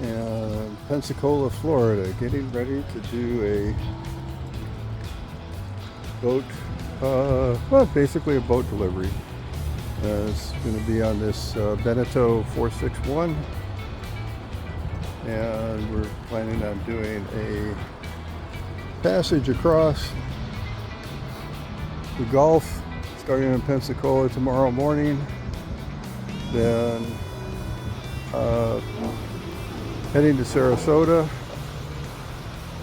and Pensacola, Florida, getting ready to do a boat, well, basically a boat delivery. It's going to be on this Beneteau 461, and we're planning on doing a passage across the Gulf, starting in Pensacola tomorrow morning, then heading to Sarasota,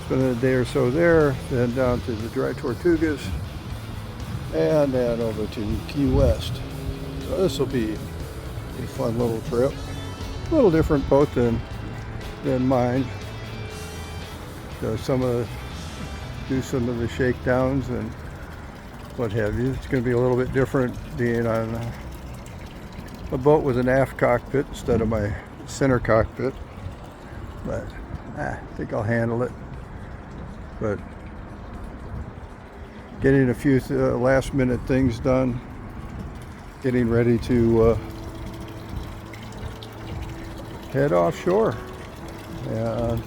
spending a day or so there, then down to the Dry Tortugas, and then over to Key West. So this will be a fun little trip. A little different boat than mine. Do some of the shakedowns and what have you. It's going to be a little bit different being on a boat with an aft cockpit instead of my center cockpit, but I think I'll handle it. But getting a few last minute things done, getting ready to head offshore, and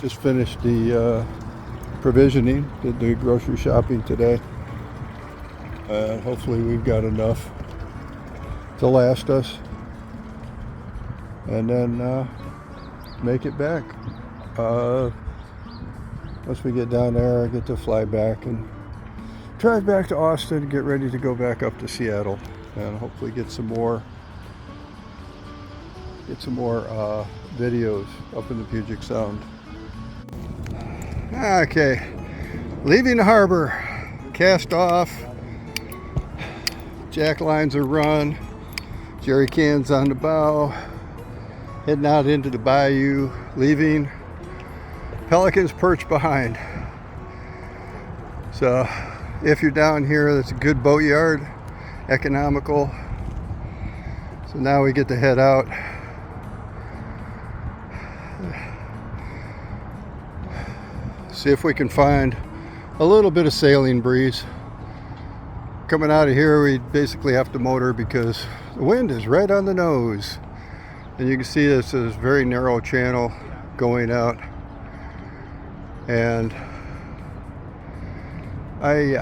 just finished the provisioning, did the grocery shopping today. Hopefully we've got enough to last us, and then make it back. Once we get down there, I get to fly back and drive back to Austin, get ready to go back up to Seattle, and hopefully get some more videos up in the Puget Sound. Okay, leaving the harbor, cast off, jack lines are run, jerry cans on the bow, heading out into the bayou, leaving, pelicans perch behind. So if you're down here, that's a good boat yard, economical. So now we get to head out. See if we can find a little bit of sailing breeze. Coming out of here, we basically have to motor because the wind is right on the nose. And you can see this is a very narrow channel going out. And I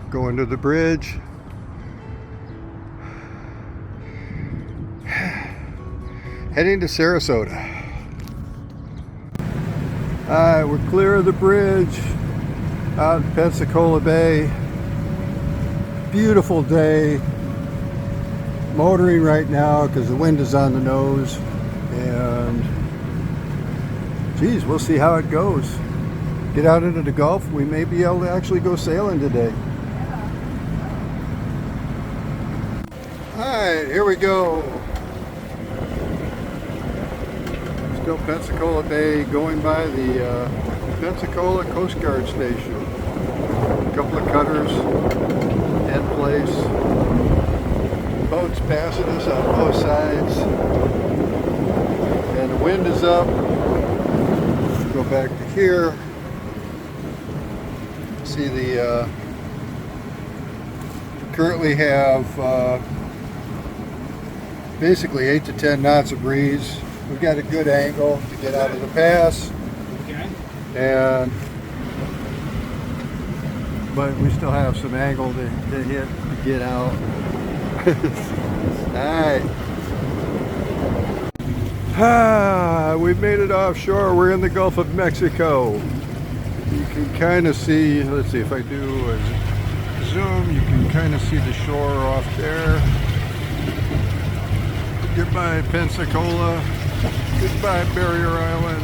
go into the bridge. Heading to Sarasota. Alright, we're clear of the bridge out in Pensacola Bay. Beautiful day. Motoring right now because the wind is on the nose, and geez, we'll see how it goes. Get out into the Gulf. We may be able to actually go sailing today. Alright, here we go. Still Pensacola Bay, going by the Pensacola Coast Guard Station. A couple of cutters in place. Boats passing us on both sides. And the wind is up. Go back to here. See the currently have basically 8 to 10 knots of breeze. We've got a good angle to get out of the pass. Okay. But we still have some angle to hit to get out. Alright. We've made it offshore. We're in the Gulf of Mexico. You can kind of see, let's see if I do a zoom, you can kind of see the shore off there. Goodbye Pensacola. Goodbye Barrier Island.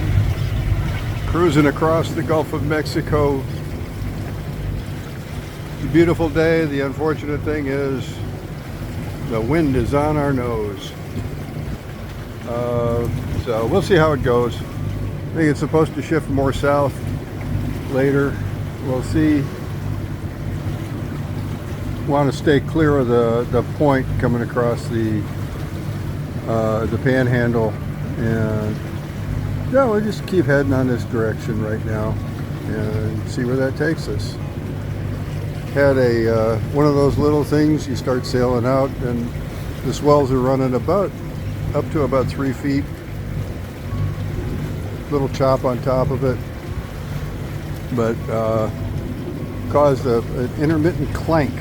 Cruising across the Gulf of Mexico. It's a beautiful day. The unfortunate thing is the wind is on our nose. So we'll see how it goes. I think it's supposed to shift more south later. We'll see. Want to stay clear of the point coming across the panhandle, and yeah, we'll just keep heading on this direction right now and see where that takes us. Had a one of those little things, you start sailing out and The swells are running about up to about 3 feet. Little chop on top of it, but caused an intermittent clank,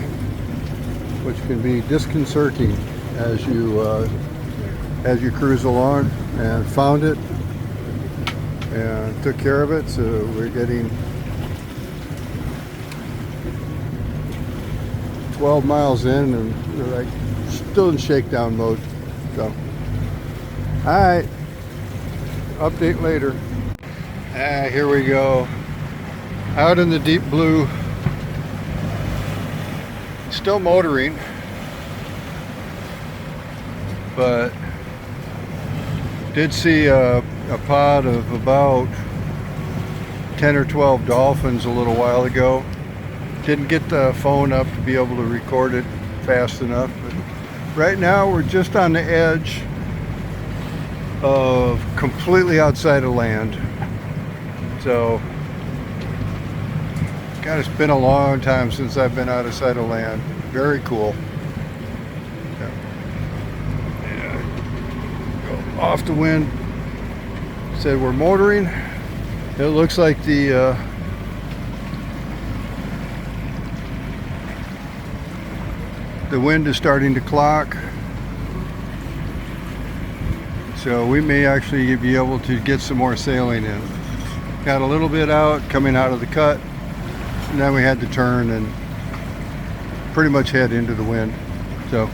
which can be disconcerting as you cruise along. And found it and took care of it. So we're getting 12 miles in, and we're like still in shakedown mode. So, all right, update later. Here we go, out in the deep blue, still motoring, but did see a pod of about 10 or 12 dolphins a little while ago. Didn't get the phone up to be able to record it fast enough, but right now we're just on the edge of completely outside of land. So, God, it's been a long time since I've been outside of land. Very cool. Go off the wind. Said we're motoring. It looks like the wind is starting to clock. So we may actually be able to get some more sailing in. Got a little bit out, coming out of the cut, and then we had to turn and pretty much head into the wind. So,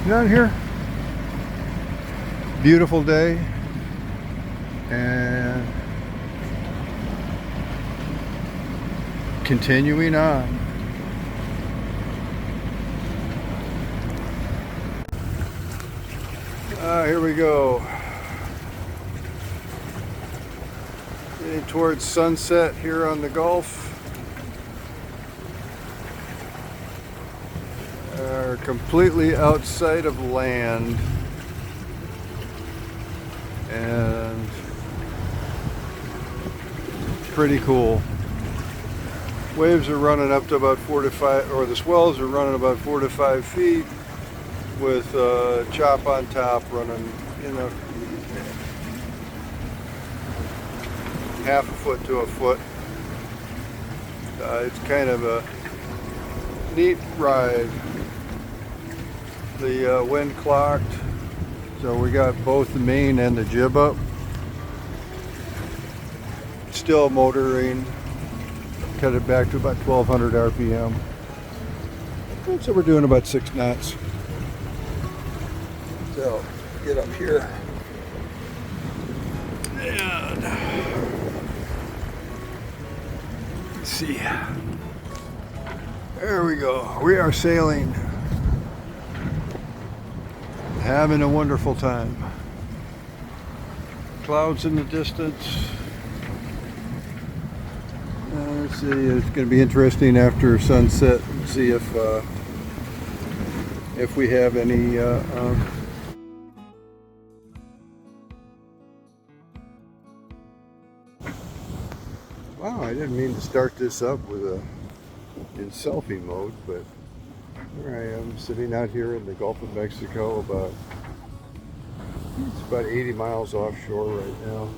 down here, beautiful day, and continuing on. Here we go. Heading towards sunset here on the Gulf. Completely outside of land, and pretty cool. Waves are running up to about 4 to 5, or the swells are running about 4 to 5 feet, with chop on top running, half a foot to a foot. It's kind of a neat ride. The wind clocked, so we got both the main and the jib up. Still motoring. Cut it back to about 1200 RPM. So we're doing about 6 knots. So get up here. And let's see. There we go. We are sailing. Having a wonderful time. Clouds in the distance. Let's see, it's going to be interesting after sunset. See if we have any wow, I didn't mean to start this up with in selfie mode, but here I am sitting out here in the Gulf of Mexico, it's about 80 miles offshore right now.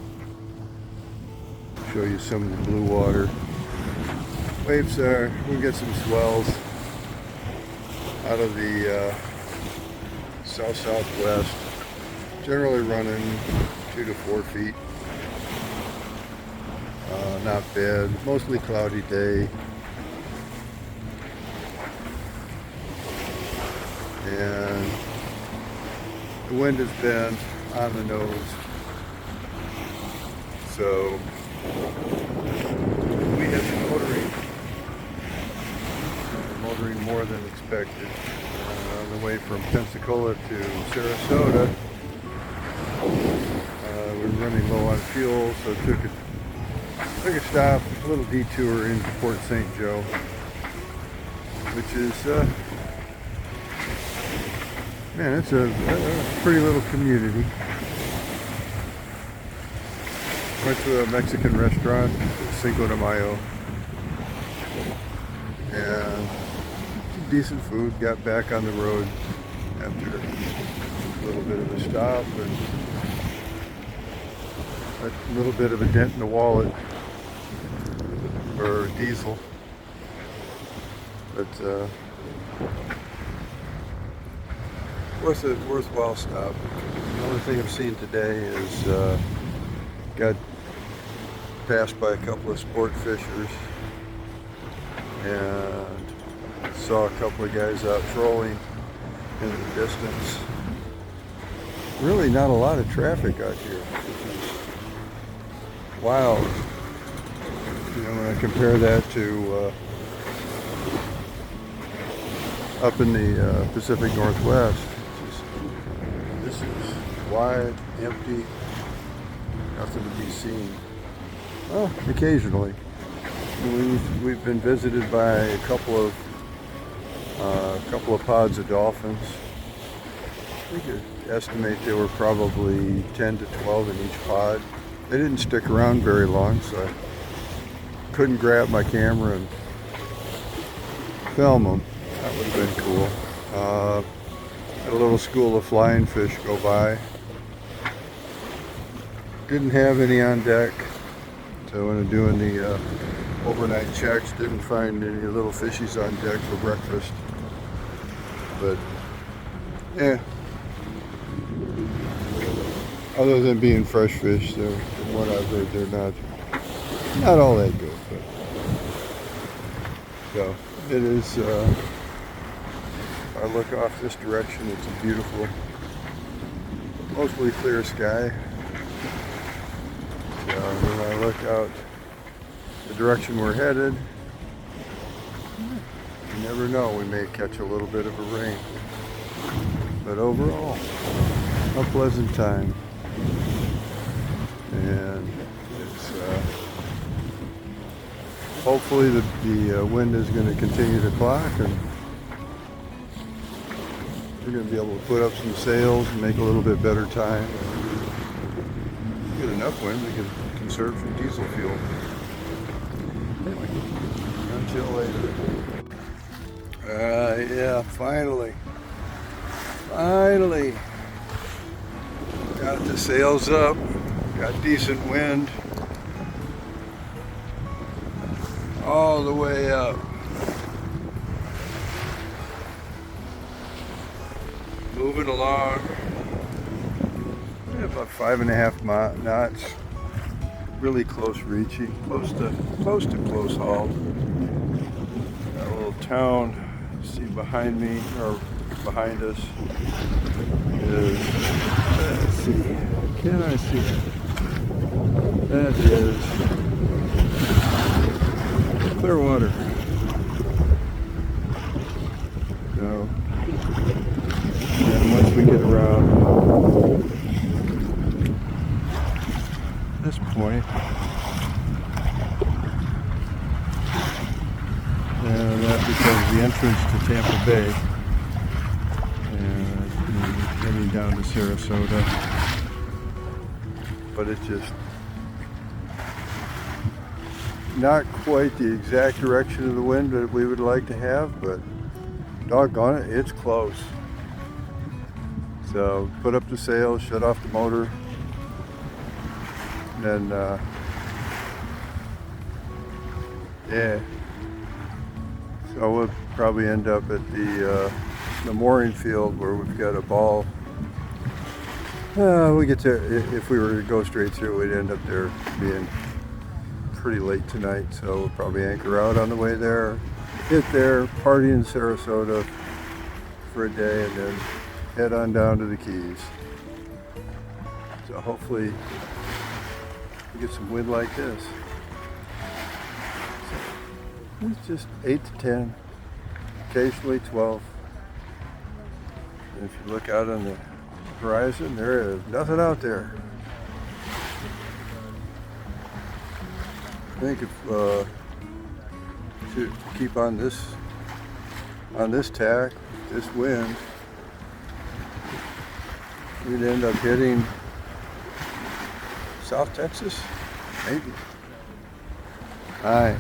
Show you some of the blue water. Waves are, we'll get some swells out of the south-southwest, generally running 2 to 4 feet. Not bad, mostly cloudy day. And the wind has been on the nose. So we have been motoring more than expected. On the way from Pensacola to Sarasota, we were running low on fuel, so took a stop, a little detour into Port St. Joe, which is man, it's a pretty little community. Went to a Mexican restaurant, Cinco de Mayo, and decent food. Got back on the road after a little bit of a stop and a little bit of a dent in the wallet for diesel. But worthwhile stop. The only thing I've seen today is got passed by a couple of sport fishers and saw a couple of guys out trolling in the distance. Really not a lot of traffic out here, which is wild. You know, when I compare that to up in the Pacific Northwest, this is wide, empty, nothing to be seen. Well, occasionally. We've been visited by a couple of pods of dolphins. I think I estimate there were probably 10 to 12 in each pod. They didn't stick around very long, so I couldn't grab my camera and film them. That would have been cool. Had a little school of flying fish go by. Didn't have any on deck, so when I'm doing the overnight checks, didn't find any little fishies on deck for breakfast. But yeah, other than being fresh fish, they're, from what I've heard, they're not all that good. But so it is. I look off this direction, it's a beautiful, mostly clear sky. So when I look out the direction we're headed, you never know, we may catch a little bit of a rain. But overall, a pleasant time. And it's hopefully the wind is going to continue to clock, and we're going to be able to put up some sails and make a little bit better time. Get enough wind, we can conserve some diesel fuel. Anyway, until later. Yeah, finally got the sails up, got decent wind all the way up. Moving along, about 5.5 knots. Really close reaching, close to close haul. Got a little town. See behind me or behind us is, let's see, can I see it? That is Clearwater. So, and once we get around this point, and that becomes the entrance to Tampa Bay, and heading down to Sarasota. But it's just not quite the exact direction of the wind that we would like to have, but doggone it, it's close. So put up the sails, shut off the motor, and then yeah. So we'll probably end up at the mooring field where we've got a ball. We get there, if we were to go straight through, we'd end up there being pretty late tonight. So we'll probably anchor out on the way there, get there, party in Sarasota for a day, and then head on down to the Keys. So hopefully we get some wind like this. It's just 8 to 10, occasionally 12. And if you look out on the horizon, there is nothing out there. I think if to keep on this tack, this wind, we'd end up hitting South Texas, maybe. All right.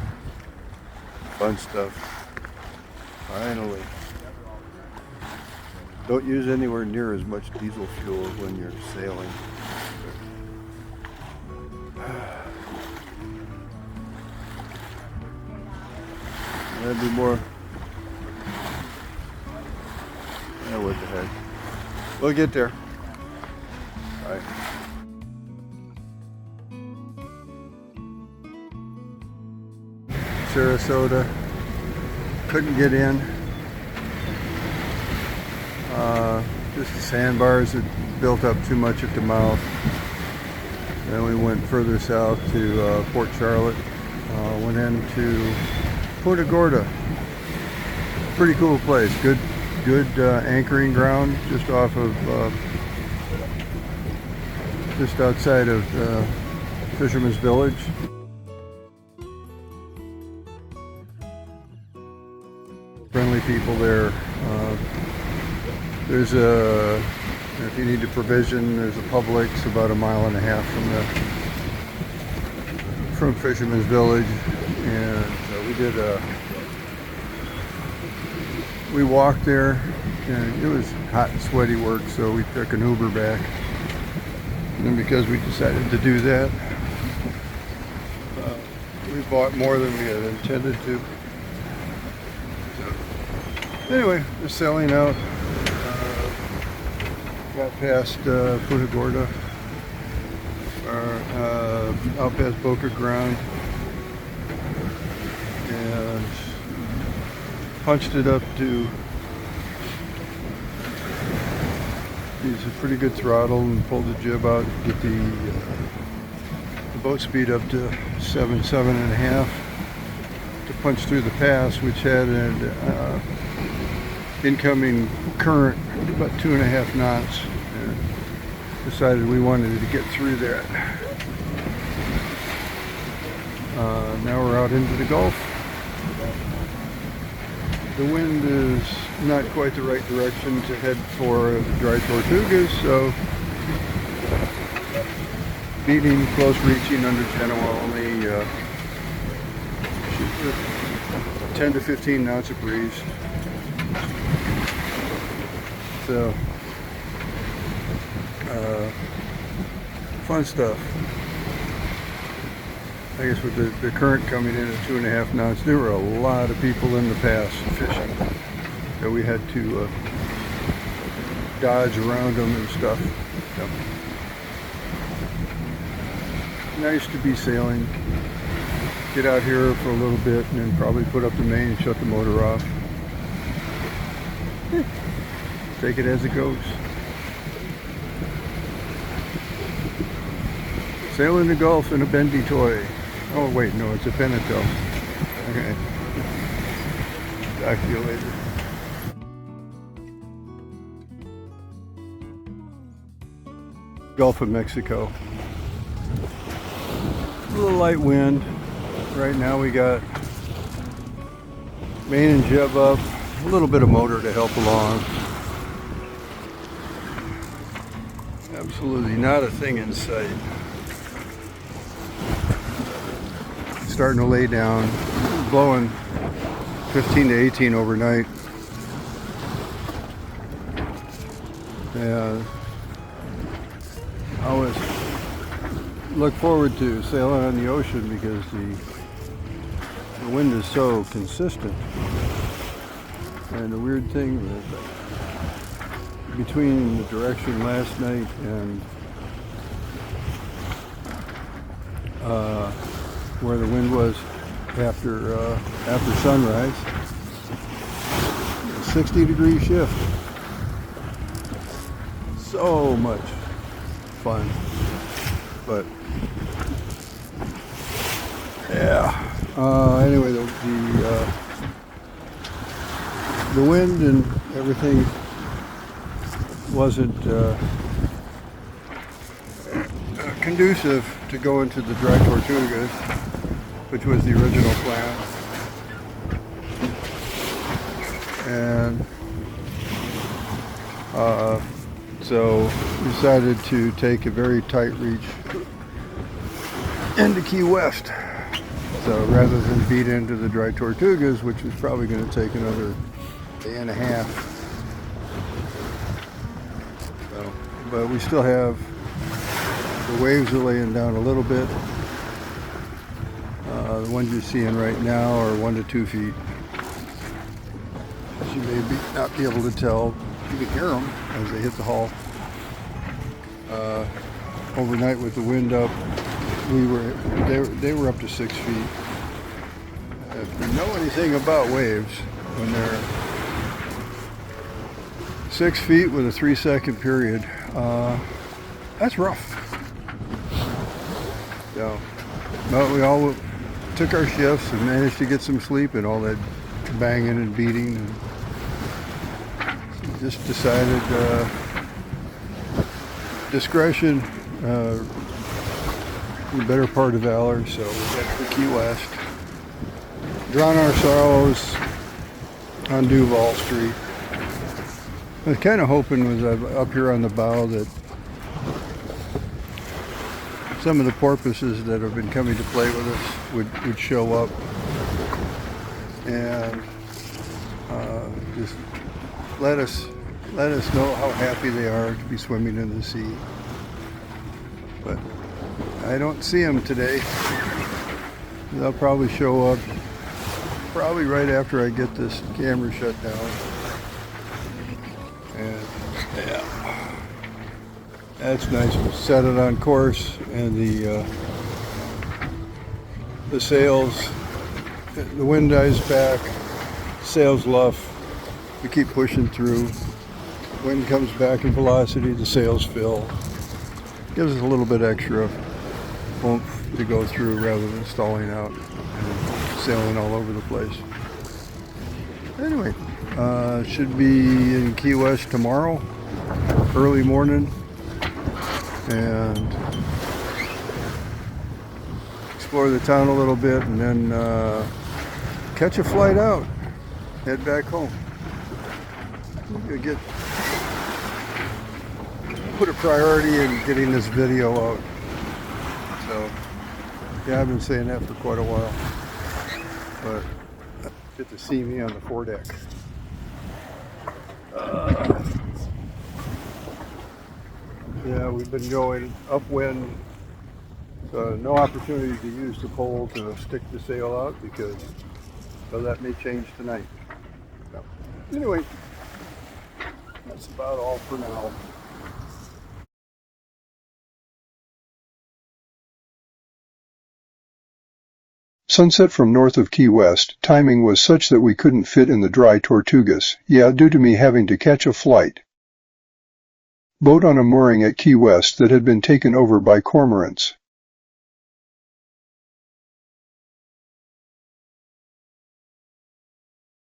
Fun stuff. Finally. Don't use anywhere near as much diesel fuel when you're sailing. That'd be more. Yeah, what the heck. We'll get there. All right. Sarasota. Couldn't get in. Just the sandbars had built up too much at the mouth. Then we went further south to Port Charlotte. Went into Punta Gorda. Pretty cool place. Good anchoring ground just off of just outside of Fisherman's Village. Friendly people there. There's if you need to provision, there's a Publix about 1.5 miles from Fisherman's Village, and we walked there, and it was hot and sweaty work, so we took an Uber back. And then because we decided to do that, we bought more than we had intended to. So, anyway, we're sailing out. Got past Punta Gorda, out past Boca Grande, and punched it up to use a pretty good throttle and pulled the jib out to get the boat speed up to 7.5 to punch through the pass, which had an incoming current about 2.5 knots, and decided we wanted to get through that. Now we're out into the Gulf. The wind is not quite the right direction to head for the dry tortugas, so beating close reaching under Genoa, only 10 to 15 knots of breeze. So, fun stuff. I guess with the current coming in at 2.5 knots, there were a lot of people in the pass fishing. So we had to dodge around them and stuff. So, nice to be sailing. Get out here for a little bit and then probably put up the main and shut the motor off. Take it as it goes. Sailing the Gulf in a Beneteau. Oh wait, no, it's a Beneteau. Okay. Talk to you later. Gulf of Mexico. A little light wind. Right now we got main and jib up. A little bit of motor to help along. Absolutely not a thing in sight. Starting to lay down. Blowing 15 to 18 overnight. And I always look forward to sailing on the ocean because the wind is so consistent. And the weird thing is that between the direction last night and where the wind was after sunrise, 60-degree shift. So much fun, but yeah. Anyway, the wind and everything wasn't conducive to go into the dry tortugas, which was the original plan. And so decided to take a very tight reach into Key West. So rather than beat into the dry tortugas, which was probably going to take another day and a half, but we still have the waves are laying down a little bit. The ones you're seeing right now are 1 to 2 feet. As you may not be able to tell, you can hear them as they hit the hull. Overnight with the wind up, they were up to 6 feet. If you know anything about waves, when they're 6 feet with a 3-second period, that's rough. So, but we all took our shifts and managed to get some sleep and all that banging and beating, and just decided discretion, the better part of valor. So we got to Key West, drown our sorrows on Duval Street. I was kind of hoping, was up here on the bow, that some of the porpoises that have been coming to play with us would show up and just let us know how happy they are to be swimming in the sea. But I don't see them today. They'll probably show up probably right after I get this camera shut down. And yeah, that's nice. We set it on course, and the sails, the wind dies back, sails luff. We keep pushing through. Wind comes back in velocity, the sails fill. Gives us a little bit extra oomph to go through rather than stalling out and sailing all over the place. Anyway, should be in Key West tomorrow, early morning, and explore the town a little bit, and then catch a flight out, head back home. Put a priority in getting this video out. So yeah, I've been saying that for quite a while, but get to see me on the foredeck. Yeah, we've been going upwind, so no opportunity to use the pole to stick the sail out, because that may change tonight. So, anyway, that's about all for now. Sunset from north of Key West, timing was such that we couldn't fit in the dry Tortugas, due to me having to catch a flight. Boat on a mooring at Key West that had been taken over by cormorants.